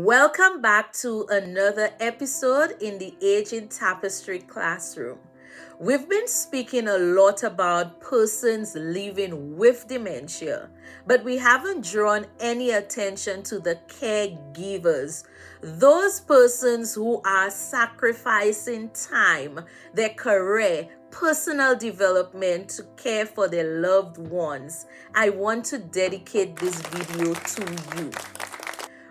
Welcome back to another episode in the Aging Tapestry Classroom. We've been speaking a lot about persons living with dementia, but we haven't drawn any attention to the caregivers, those persons who are sacrificing time, their career, personal development to care for their loved ones. I want to dedicate this video to you.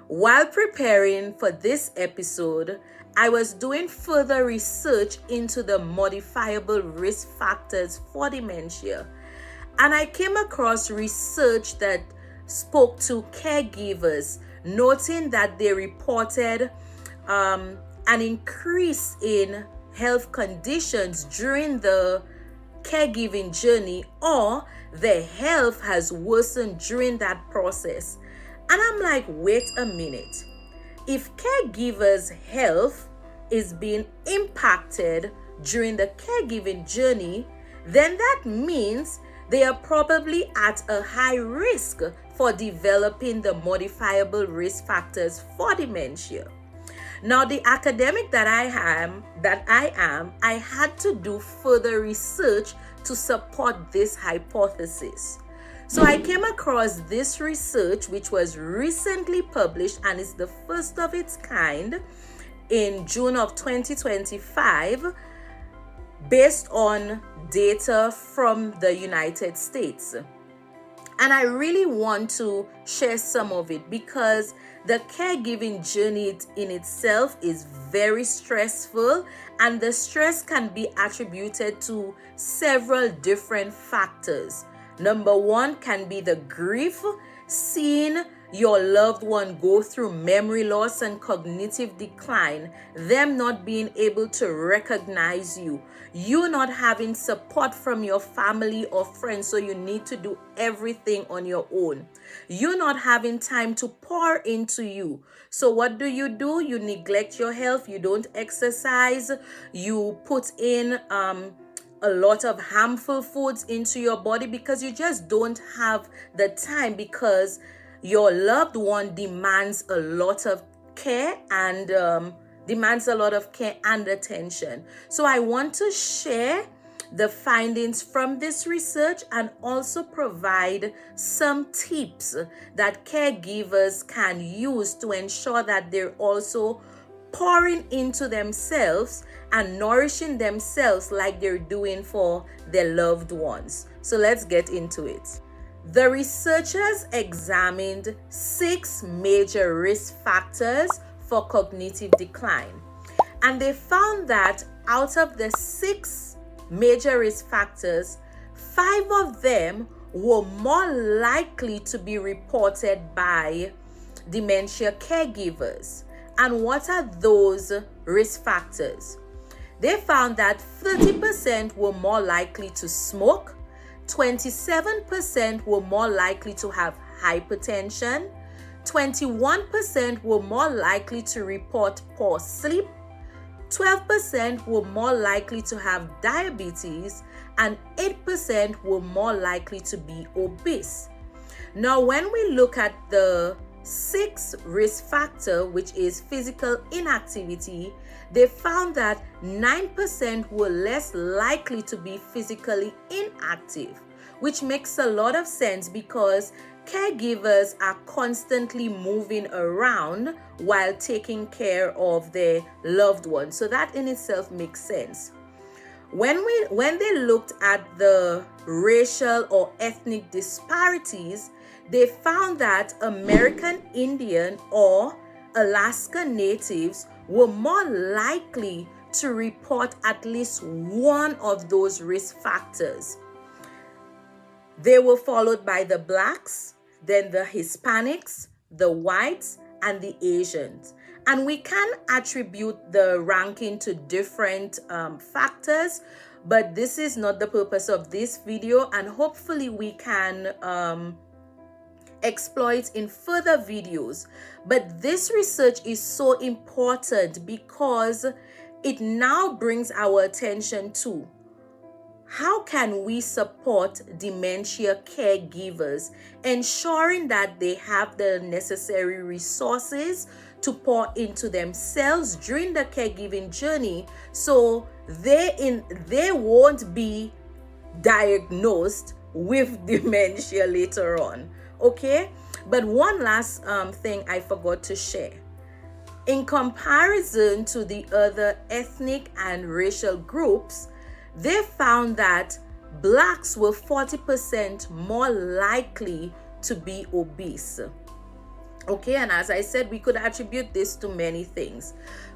While preparing for this episode, I was doing further research into the modifiable risk factors for dementia, and I came across research that spoke to caregivers, noting that they reported an increase in health conditions during the caregiving journey, or their health has worsened during that process. And I'm like, wait a minute. If caregivers' health is being impacted during the caregiving journey, then that means they are probably at a high risk for developing the modifiable risk factors for dementia. Now, the academic that I am, I had to do further research to support this hypothesis. So I came across this research, which was recently published and is the first of its kind in June of 2025, based on data from the United States. And I really want to share some of it because the caregiving journey in itself is very stressful, and the stress can be attributed to several different factors. Number one can be the grief, seeing your loved one go through memory loss and cognitive decline, them not being able to recognize you, you not having support from your family or friends, so you need to do everything on your own, you not having time to pour into you. So what do? You neglect your health, you don't exercise, you put in a lot of harmful foods into your body because you just don't have the time, because your loved one demands a lot of care and attention. So I want to share the findings from this research and also provide some tips that caregivers can use to ensure that they're also pouring into themselves and nourishing themselves like they're doing for their loved ones. So let's get into it. The researchers examined 6 major risk factors for cognitive decline, and they found that out of the 6 major risk factors, 5 of them were more likely to be reported by dementia caregivers. And what are those risk factors? They found that 30% were more likely to smoke, 27% were more likely to have hypertension, 21% were more likely to report poor sleep, 12% were more likely to have diabetes, and 8% were more likely to be obese. Now, when we look at the 6th risk factor, which is physical inactivity, they found that 9% were less likely to be physically inactive, which makes a lot of sense because caregivers are constantly moving around while taking care of their loved ones. So that in itself makes sense. When they looked at the racial or ethnic disparities, they found that American Indian or Alaska Natives were more likely to report at least one of those risk factors. They were followed by the Blacks, then the Hispanics, the whites, and the Asians. And we can attribute the ranking to different factors, but this is not the purpose of this video, and hopefully we can exploit in further videos. But this research is so important because it now brings our attention to how can we support dementia caregivers, ensuring that they have the necessary resources to pour into themselves during the caregiving journey, so they won't be diagnosed with dementia later on. Okay, but one last thing I forgot to share. In comparison to the other ethnic and racial groups, they found that blacks were 40% more likely to be obese. Okay, and as I said, we could attribute this to many things.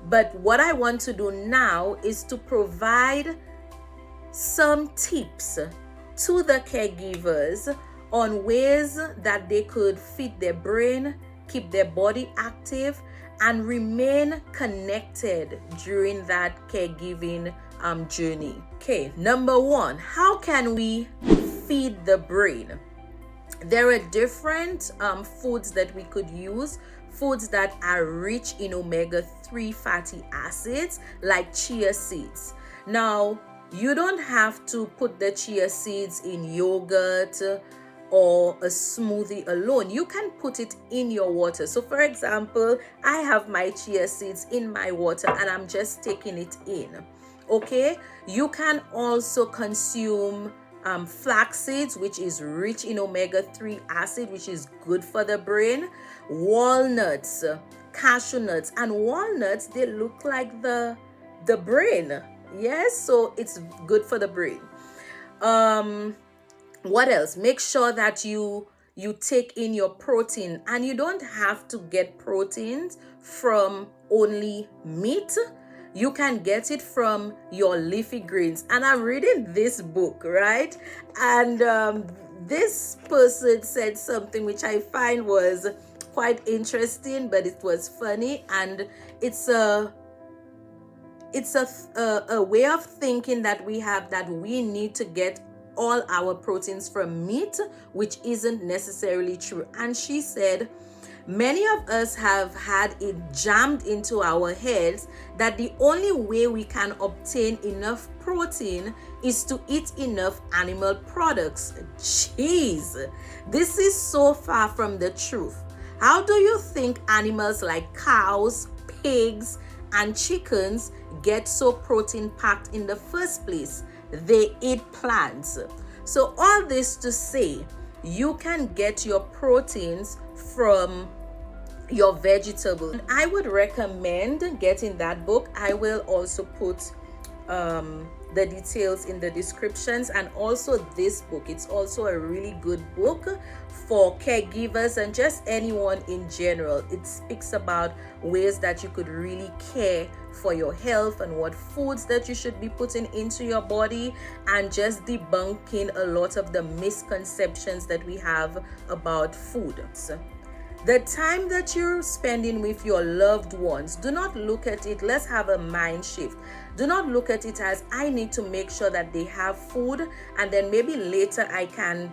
But what I want to do now is to provide some tips to the caregivers on ways that they could feed their brain, keep their body active, and remain connected during that caregiving journey. Okay, number one, how can we feed the brain? There are different foods that we could use, foods that are rich in omega-3 fatty acids, like chia seeds. Now, you don't have to put the chia seeds in yogurt or a smoothie alone. You can put it in your water. So for example, I have my chia seeds in my water and I'm just taking it in. Okay, you can also consume flax seeds, which is rich in omega-3 acid, which is good for the brain. Walnuts, cashew nuts, and walnuts, they look like the brain. Yes, so it's good for the brain. What else? Make sure that you take in your protein, and you don't have to get proteins from only meat. You can get it from your leafy greens. And I'm reading this book, right? And this person said something which I find was quite interesting, but it was funny, and it's a way of thinking that we have, that we need to get all our proteins from meat, which isn't necessarily true. And she said, many of us have had it jammed into our heads that the only way we can obtain enough protein is to eat enough animal products. Jeez, this is so far from the truth. How do you think animals like cows, pigs, and chickens get so protein packed in the first place? They eat plants. So all this to say, you can get your proteins from your vegetables. I would recommend getting that book. I will also put the details in the descriptions, and also this book. It's also a really good book for caregivers and just anyone in general. It speaks about ways that you could really care for your health and what foods that you should be putting into your body, and just debunking a lot of the misconceptions that we have about food. The time that you're spending with your loved ones, do not look at it, let's have a mind shift. Do not look at it as, I need to make sure that they have food and then maybe later I can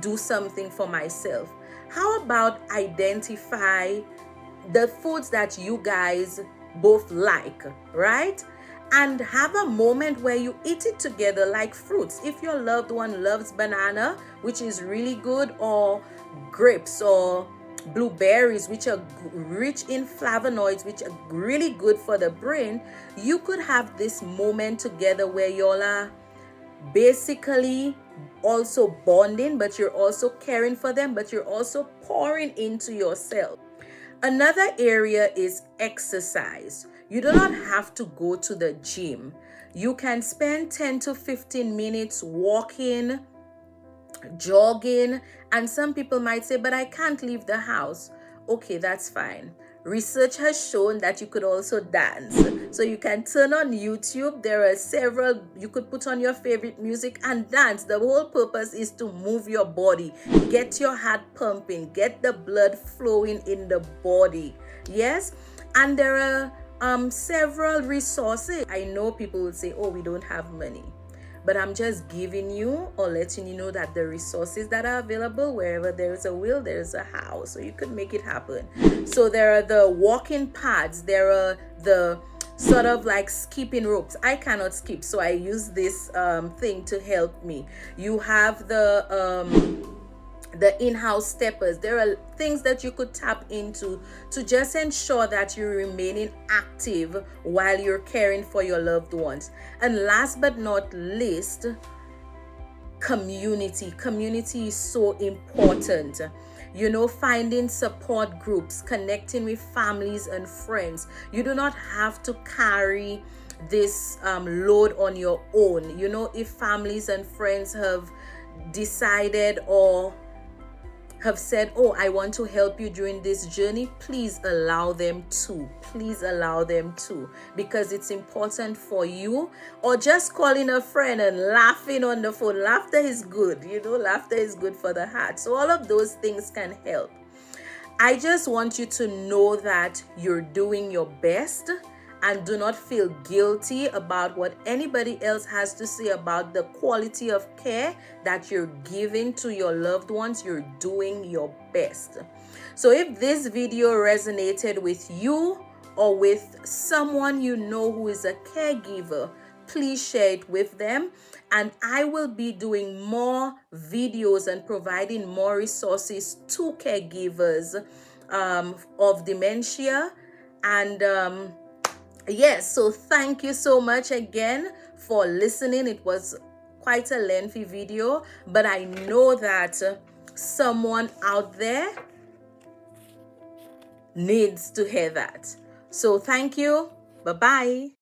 do something for myself. How about identify the foods that you guys both like, right? And have a moment where you eat it together, like fruits. If your loved one loves banana, which is really good, or grapes or blueberries, which are rich in flavonoids, which are really good for the brain, you could have this moment together where y'all are basically also bonding, but you're also caring for them, but you're also pouring into yourself. Another area is exercise. You do not have to go to the gym. You can spend 10 to 15 minutes walking, jogging, and some people might say, but I can't leave the house. Okay, that's fine. Research has shown that you could also dance. So you can turn on YouTube. There are several, you could put on your favorite music and dance. The whole purpose is to move your body, get your heart pumping, get the blood flowing in the body. Yes, and there are several resources. I know people will say, oh, we don't have money. But I'm just giving you or letting you know that the resources that are available, wherever there's a will, there's a how. So you could make it happen. So there are the walking pads. There are the sort of like skipping ropes. I cannot skip, so I use this thing to help me. You have the the in-house steppers. There are things that you could tap into to just ensure that you're remaining active while you're caring for your loved ones. And last but not least, community is so important. You know, finding support groups, connecting with families and friends. You do not have to carry this load on your own. You know, if families and friends have decided or have said, oh, I want to help you during this journey, please allow them to. Please allow them to, because it's important for you. Or just calling a friend and laughing on the phone. Laughter is good, you know, laughter is good for the heart. So all of those things can help. I just want you to know that you're doing your best, and do not feel guilty about what anybody else has to say about the quality of care that you're giving to your loved ones. You're doing your best. So if this video resonated with you or with someone you know who is a caregiver, please share it with them. And I will be doing more videos and providing more resources to caregivers of dementia. And yes, so thank you so much again for listening. It was quite a lengthy video, but I know that someone out there needs to hear that. So thank you. Bye-bye.